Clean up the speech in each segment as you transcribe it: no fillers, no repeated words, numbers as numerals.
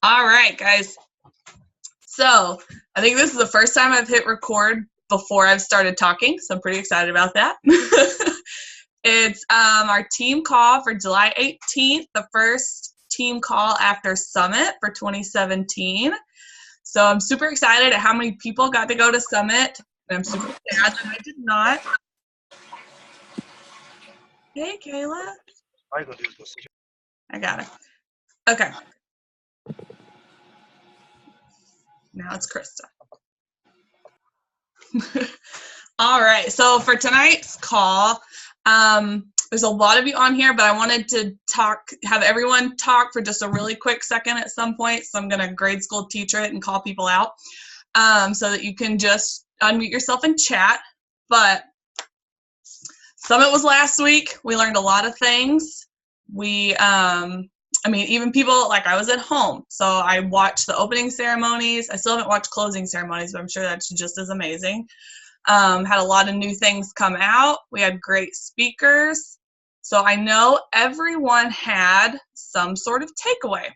All right, guys. So I think this is the first time I've hit record before I've started talking, so I'm pretty excited about that. It's our team call for July 18th, the first team call after Summit for 2017. So I'm super excited at how many people got to go to Summit, and I'm super sad that I did not. Hey, Kayla. I got it. Okay. Now it's Krista. All right. So for tonight's call, there's a lot of you on here, but I wanted to have everyone talk for just a really quick second at some point. So I'm going to grade school teacher it and call people out so that you can just unmute yourself and chat. But Summit was last week. We learned a lot of things. Even people, like I was at home, so I watched the opening ceremonies. I still haven't watched closing ceremonies, but I'm sure that's just as amazing. Had a lot of new things come out. We had great speakers. So I know everyone had some sort of takeaway.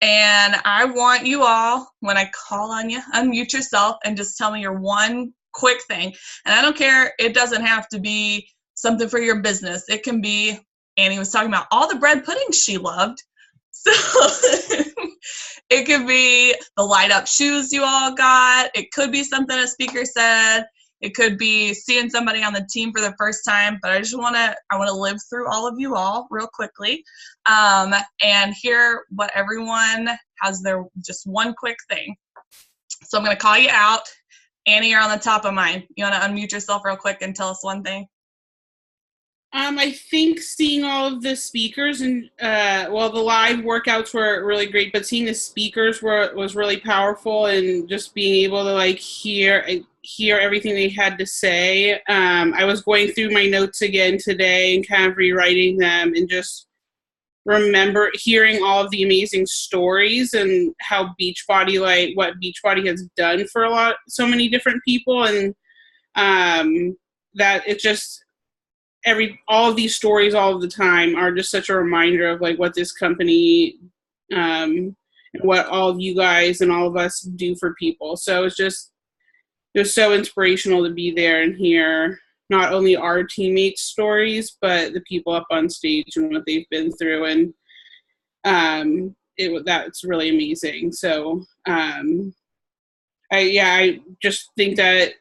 And I want you all, when I call on you, unmute yourself and just tell me your one quick thing. And I don't care, it doesn't have to be something for your business. It can be, Annie was talking about all the bread puddings she loved. So it could be the light up shoes you all got. It could be something a speaker said. It could be seeing somebody on the team for the first time, but I want to live through all of you all real quickly and hear what everyone has their just one quick thing. So I'm going to call you out. Annie, you're on the top of mine. You want to unmute yourself real quick and tell us one thing? I think seeing all of the speakers and the live workouts were really great, but seeing the speakers was really powerful, and just being able to hear everything they had to say. I was going through my notes again today and kind of rewriting them, and just remember hearing all of the amazing stories and how Beachbody, what Beachbody has done for so many different people, and that it just. All of these stories all of the time are just such a reminder of what this company and what all of you guys and all of us do for people. So it was so inspirational to be there and hear not only our teammates' stories, but the people up on stage and what they've been through. And that's really amazing. So I just think that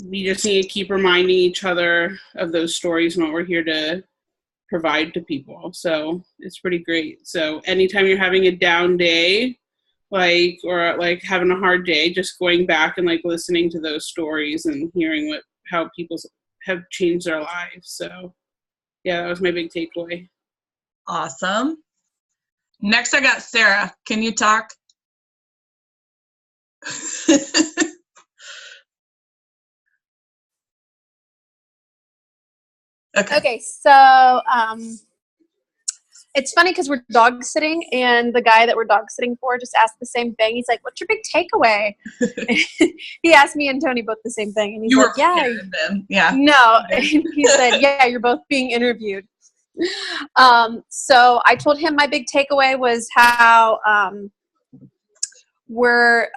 we just need to keep reminding each other of those stories and what we're here to provide to people. So it's pretty great. So anytime you're having a down day, or having a hard day, just going back and listening to those stories and hearing how people have changed their lives. So yeah, that was my big takeaway. Awesome. Next, I got Sarah. Can you talk? Okay, so it's funny because we're dog sitting, and the guy that we're dog sitting for just asked the same thing. He's like, "What's your big takeaway?" He asked me and Tony both the same thing, and he's like, "Yeah, no." And he said, "Yeah, you're both being interviewed." So I told him my big takeaway was how we're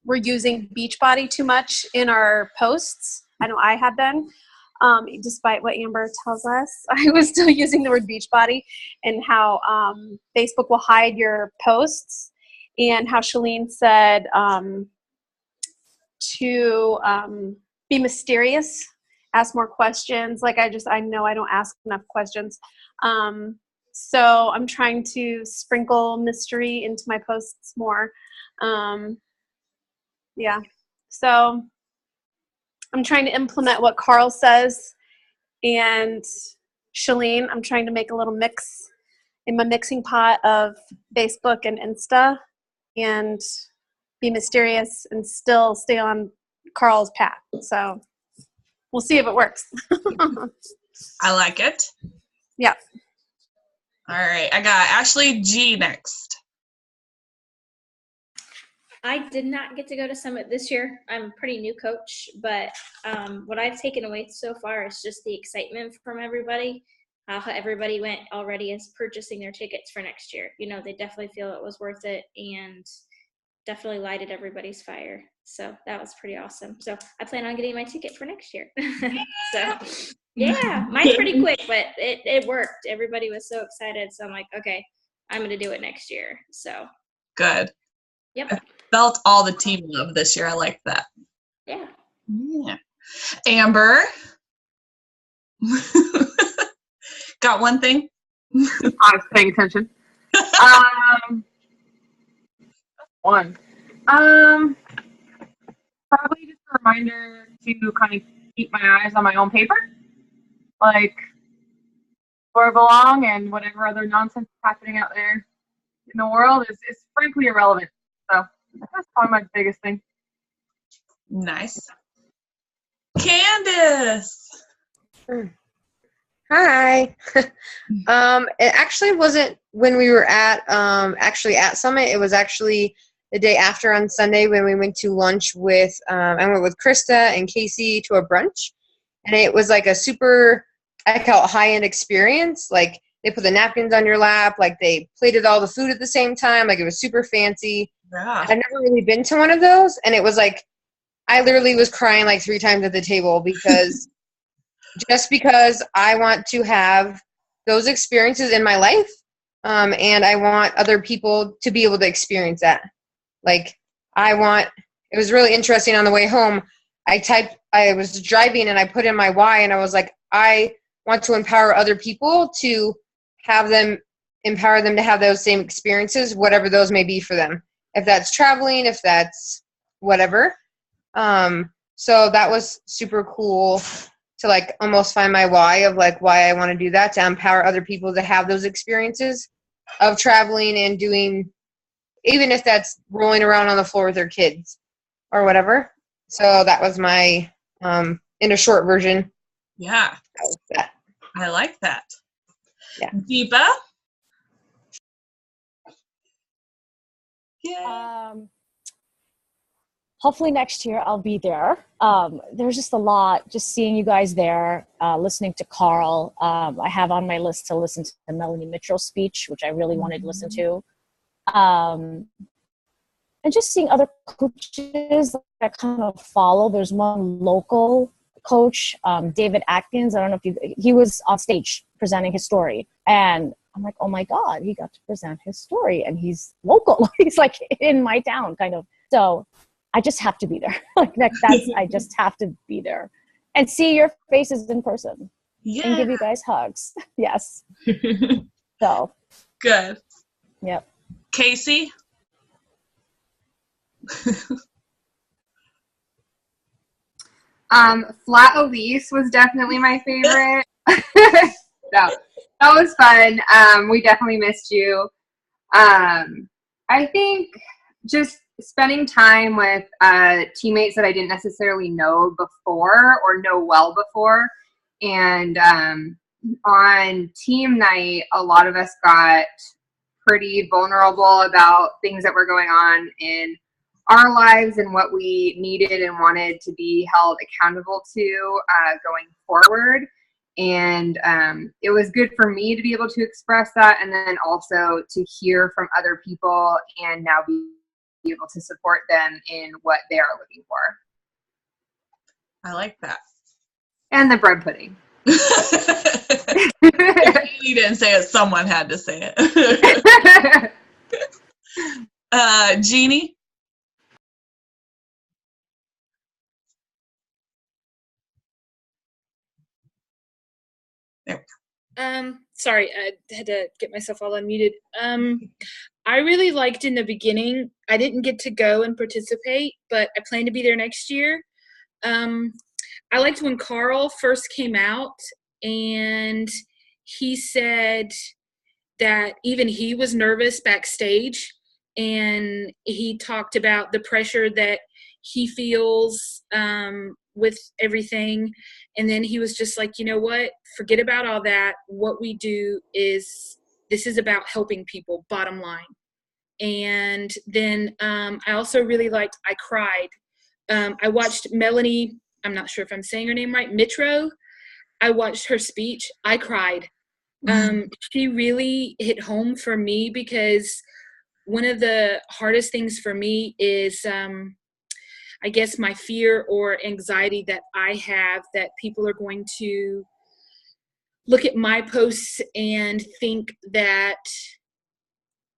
using Beachbody too much in our posts. I know I have been. Despite what Amber tells us, I was still using the word Beachbody, and how Facebook will hide your posts, and how Shalene said to be mysterious, ask more questions. I know I don't ask enough questions. So I'm trying to sprinkle mystery into my posts more. Yeah. So I'm trying to implement what Carl says, and Shalene, I'm trying to make a little mix in my mixing pot of Facebook and Insta, and be mysterious and still stay on Carl's path. So we'll see if it works. I like it. Yeah. All right. I got Ashley G next. I did not get to go to Summit this year. I'm a pretty new coach, but what I've taken away so far is just the excitement from everybody. how everybody went already as purchasing their tickets for next year. You know, they definitely feel it was worth it and definitely lighted everybody's fire. So that was pretty awesome. So I plan on getting my ticket for next year. So yeah, mine's pretty quick, but it worked. Everybody was so excited. So I'm like, okay, I'm going to do it next year. So Good. yep. I felt all the team love this year. I like that. Yeah. Yeah. Amber. Got one thing? I was paying attention. One. Probably just a reminder to kind of keep my eyes on my own paper, like where I belong, and whatever other nonsense is happening out there in the world is frankly irrelevant. So that's probably my biggest thing. Nice. Candace. Hi. It actually wasn't when we were at Summit. It was actually the day after on Sunday when we went to lunch with I went with Krista and Casey to a brunch, and it was like a super, I call it, high-end experience. Like they put the napkins on your lap, like they plated all the food at the same time, like it was super fancy. Yeah. I've never really been to one of those, and it was like I literally was crying like 3 times at the table because just because I want to have those experiences in my life, and I want other people to be able to experience that. Like, it was really interesting on the way home. I was driving and I put in my why, and I was like, I want to empower other people to empower them to have those same experiences, whatever those may be for them. If that's traveling, if that's whatever. So that was super cool to like almost find my why of like why I want to do that, to empower other people to have those experiences of traveling and doing, even if that's rolling around on the floor with their kids or whatever. So that was my, in a short version. Yeah. That was that. I like that. Yeah. Deepa? Yeah. Hopefully next year I'll be there. There's just a lot, just seeing you guys there, listening to Carl. I have on my list to listen to the Melanie Mitchell speech, which I really wanted to listen to. And just seeing other coaches that I kind of follow. There's one local coach, David Atkins. I don't know if he was on stage presenting his story. And I'm like, oh my God, he got to present his story. And he's local. He's like in my town, kind of. So I just have to be there. I just have to be there and see your faces in person. Yeah. And give you guys hugs. Yes. So. Good. Yep. Casey? Flat Elise was definitely my favorite. So that was fun. We definitely missed you. I think just spending time with teammates that I didn't necessarily know before or know well before. And on team night, a lot of us got pretty vulnerable about things that were going on in our lives and what we needed and wanted to be held accountable to going forward. And it was good for me to be able to express that, and then also to hear from other people and now be able to support them in what they are looking for. I like that. And the bread pudding. You didn't say it, someone had to say it. Jeannie? There. Sorry, I had to get myself all unmuted. I really liked in the beginning. I didn't get to go and participate, but I plan to be there next year. I liked when Carl first came out and he said that even he was nervous backstage, and he talked about the pressure that he feels with everything. And then he was just like, you know what, forget about all that. What we do is, this is about helping people, bottom line. And then I also really liked, I cried. I watched Melanie, I'm not sure if I'm saying her name right, Mitro. I watched her speech. I cried. She really hit home for me because one of the hardest things for me is, I guess, my fear or anxiety that I have that people are going to look at my posts and think that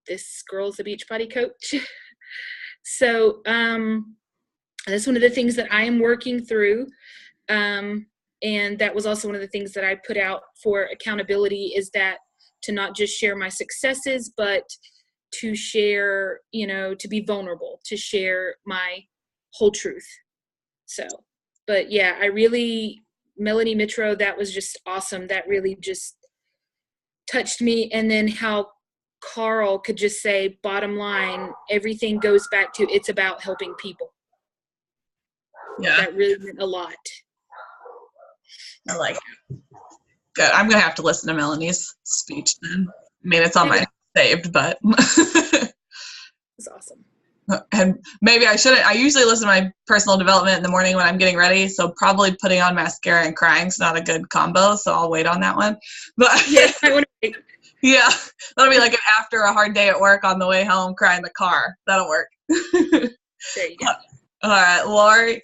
this girl's a Beachbody coach. So that's one of the things that I am working through. And that was also one of the things that I put out for accountability, is that to not just share my successes, but to share, to be vulnerable, to share my whole truth. So, but yeah, Melanie Mitro, that was just awesome. That really just touched me. And then how Carl could just say, bottom line, everything goes back to, it's about helping people. Yeah. That really meant a lot. I like it. Good. I'm going to have to listen to Melanie's speech then. I mean, it's on my saved, but. It's awesome. And maybe I shouldn't. I usually listen to my personal development in the morning when I'm getting ready, so probably putting on mascara and crying is not a good combo, so I'll wait on that one. But yeah, I want to wait. Yeah, that'll be like an after a hard day at work on the way home, cry in the car. That'll work. There you go. All right, Lori.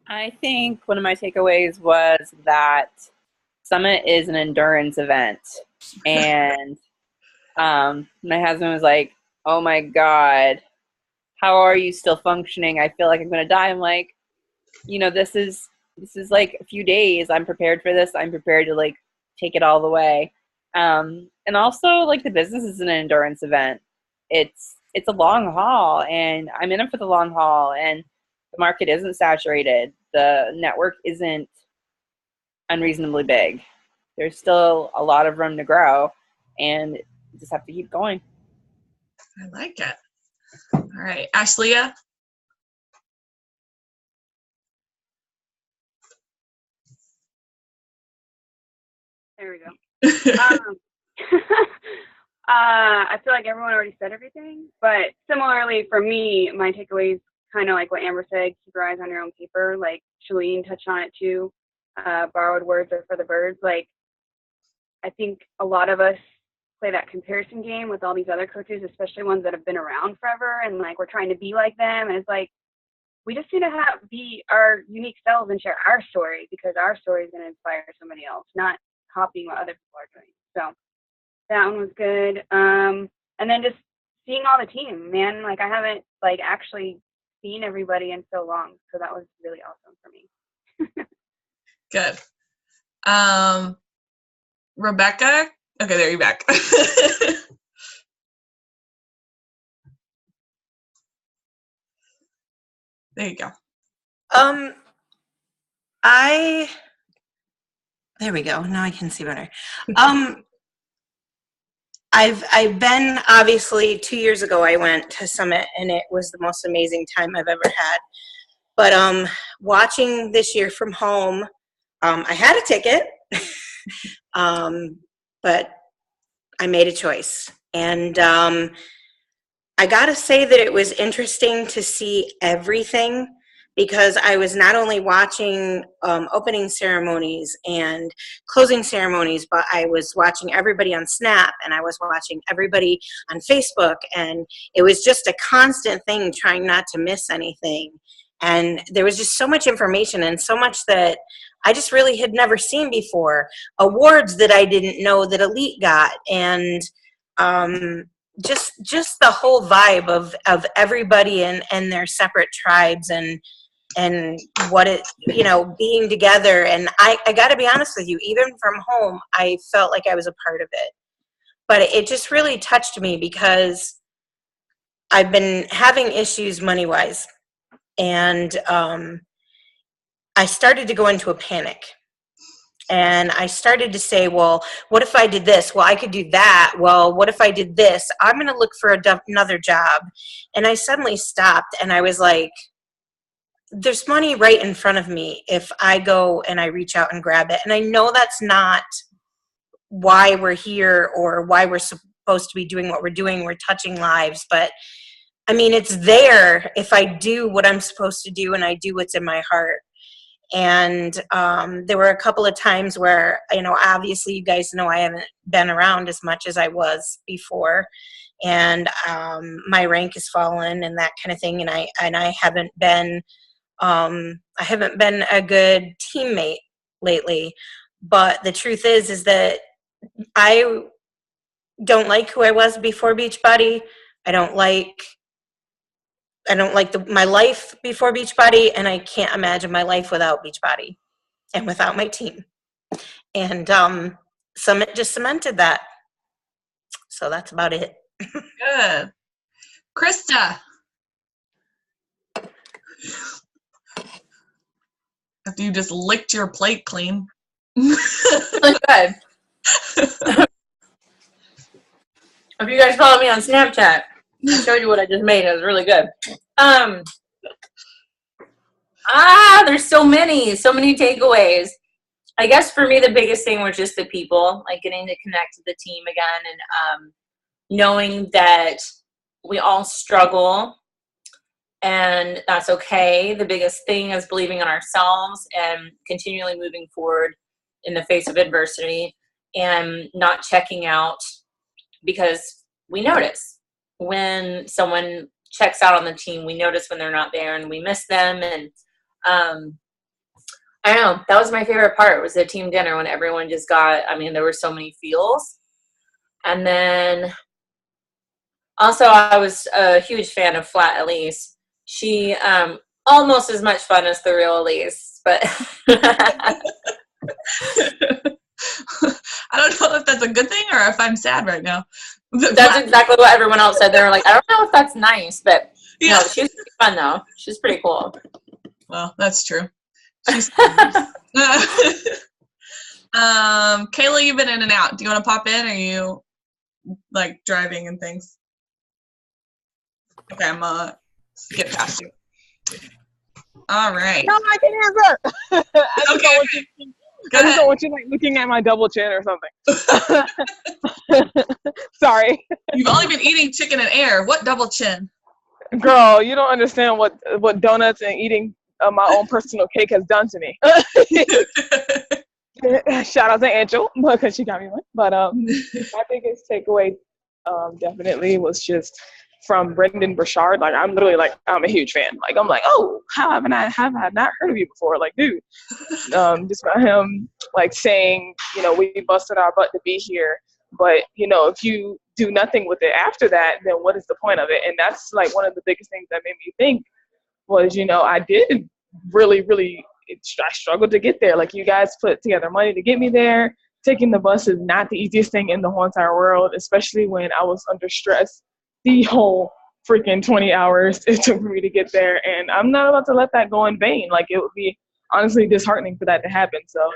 I think one of my takeaways was that Summit is an endurance event. And my husband was like, oh my God, how are you still functioning? I feel like I'm going to die. I'm like, this is like a few days. I'm prepared for this. I'm prepared to like take it all the way. And also like the business is an endurance event. It's a long haul, and I'm in it for the long haul, and the market isn't saturated. The network isn't unreasonably big. There's still a lot of room to grow, and you just have to keep going. I like it. All right, Ashleigh. There we go. I feel like everyone already said everything, but similarly for me, my takeaways kind of like what Amber said, keep your eyes on your own paper. Like Shalene touched on it too. Borrowed words are for the birds. Like I think a lot of us play that comparison game with all these other coaches, especially ones that have been around forever, and like we're trying to be like them. And it's like we just need to be our unique selves and share our story, because our story is going to inspire somebody else, not copying what other people are doing. So that one was good. And then just seeing all the team, man. Like I haven't like actually seen everybody in so long, so that was really awesome for me. Good. Rebecca. Okay, there you're back. There you go. There we go. Now I can see better. I've been, obviously 2 years ago I went to Summit, and it was the most amazing time I've ever had. But watching this year from home, I had a ticket, but I made a choice. And I gotta say that it was interesting to see everything, because I was not only watching opening ceremonies and closing ceremonies, but I was watching everybody on Snap, and I was watching everybody on Facebook, and it was just a constant thing trying not to miss anything. And there was just so much information and so much that I just really had never seen before. Awards that I didn't know that Elite got, and just the whole vibe of everybody and their separate tribes and what it, being together. And I got to be honest with you, even from home, I felt like I was a part of it. But it just really touched me, because I've been having issues money-wise. And I started to go into a panic. And I started to say, well, what if I did this? Well, I could do that. Well, what if I did this? I'm going to look for another job. And I suddenly stopped, and I was like, there's money right in front of me if I go and I reach out and grab it. And I know that's not why we're here or why we're supposed to be doing what we're doing. We're touching lives. But, I mean, it's there if I do what I'm supposed to do and I do what's in my heart. And there were a couple of times where, obviously you guys know I haven't been around as much as I was before, and my rank has fallen and that kind of thing, and I haven't been a good teammate lately. But the truth is that I don't like who I was before Beachbody. I don't like my life before Beachbody, and I can't imagine my life without Beachbody and without my team. And Summit just cemented that. So that's about it. Good. Krista. After you just licked your plate clean. Really good. If you guys follow me on Snapchat, I showed you what I just made. It was really good. There's so many takeaways. I guess for me, the biggest thing was just the people, like getting to connect with the team again, and knowing that we all struggle and that's okay. The biggest thing is believing in ourselves and continually moving forward in the face of adversity and not checking out, because we notice when someone checks out on the team. We notice when they're not there and we miss them. And I don't know, that was my favorite part, was the team dinner, when everyone just got, there were so many feels. And then also I was a huge fan of Flat Elise. She almost as much fun as the real Elise, but I don't know if that's a good thing or if I'm sad right now. That's exactly what everyone else said. They were like, I don't know if that's nice, but no, she's pretty fun though. She's pretty cool. Well, that's true. She's Kayla, you've been in and out. Do you want to pop in, or are you like driving and things? Okay, I'm skip past you. All right. No, I can answer. I just don't want you like looking at my double chin or something. Sorry. You've only been eating chicken and air. What double chin? Girl, you don't understand what donuts and eating my own personal cake has done to me. Shout out to Angel because she got me one. But my biggest takeaway definitely was just from Brendan Burchard. Like, I'm literally like, I'm a huge fan. Like, I'm like, oh, how have I not heard of you before? Like, dude, just about him like saying, we busted our butt to be here, but if you do nothing with it after that, then what is the point of it? And that's like one of the biggest things that made me think was, I did really, I struggled to get there. Like, you guys put together money to get me there. Taking the bus is not the easiest thing in the whole entire world, especially when I was under stress the whole freaking 20 hours it took for me to get there. And I'm not about to let that go in vain. Like, it would be honestly disheartening for that to happen. So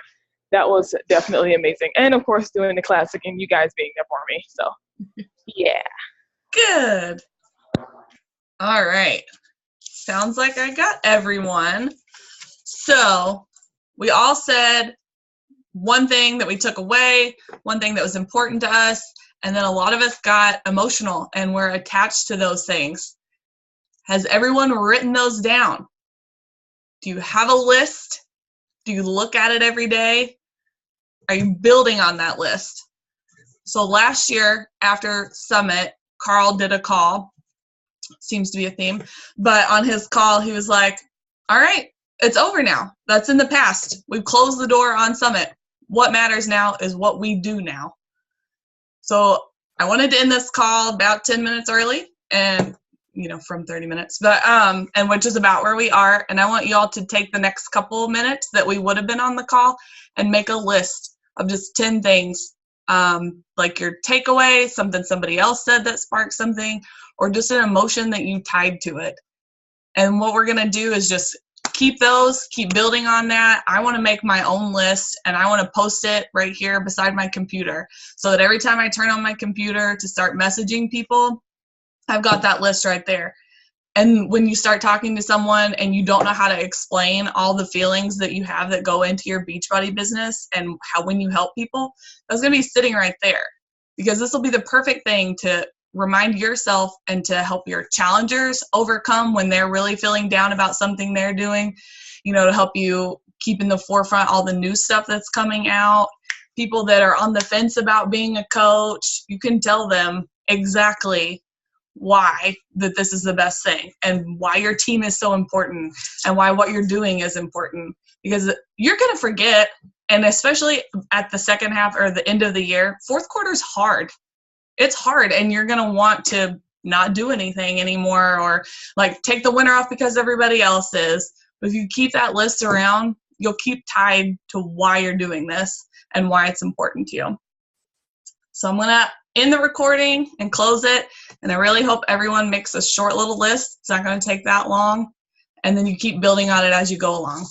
that was definitely amazing. And of course, doing the classic and you guys being there for me. So yeah. Good. All right. Sounds like I got everyone. So we all said one thing that we took away, one thing that was important to us, and then a lot of us got emotional and we're attached to those things. Has everyone written those down? Do you have a list? Do you look at it every day? Are you building on that list? So last year after Summit, Carl did a call. Seems to be a theme. But on his call, he was like, all right, it's over now. That's in the past. We've closed the door on Summit. What matters now is what we do now. So I wanted to end this call about 10 minutes early, and from 30 minutes, but and which is about where we are. And I want you all to take the next couple of minutes that we would have been on the call and make a list of just 10 things, like your takeaway, something somebody else said that sparked something, or just an emotion that you tied to it. And what we're gonna do is just keep building on that. I want to make my own list, and I want to post it right here beside my computer so that every time I turn on my computer to start messaging people, I've got that list right there. And when you start talking to someone and you don't know how to explain all the feelings that you have that go into your Beachbody business and how when you help people, that's going to be sitting right there, because this will be the perfect thing to remind yourself and to help your challengers overcome when they're really feeling down about something they're doing, to help you keep in the forefront all the new stuff that's coming out. People that are on the fence about being a coach, you can tell them exactly why that this is the best thing and why your team is so important and why what you're doing is important, because you're going to forget. And especially at the second half or the end of the year, fourth quarter is hard. It's hard, and you're going to want to not do anything anymore or like take the winter off because everybody else is. But if you keep that list around, you'll keep tied to why you're doing this and why it's important to you. So I'm going to end the recording and close it. And I really hope everyone makes a short little list. It's not going to take that long. And then you keep building on it as you go along.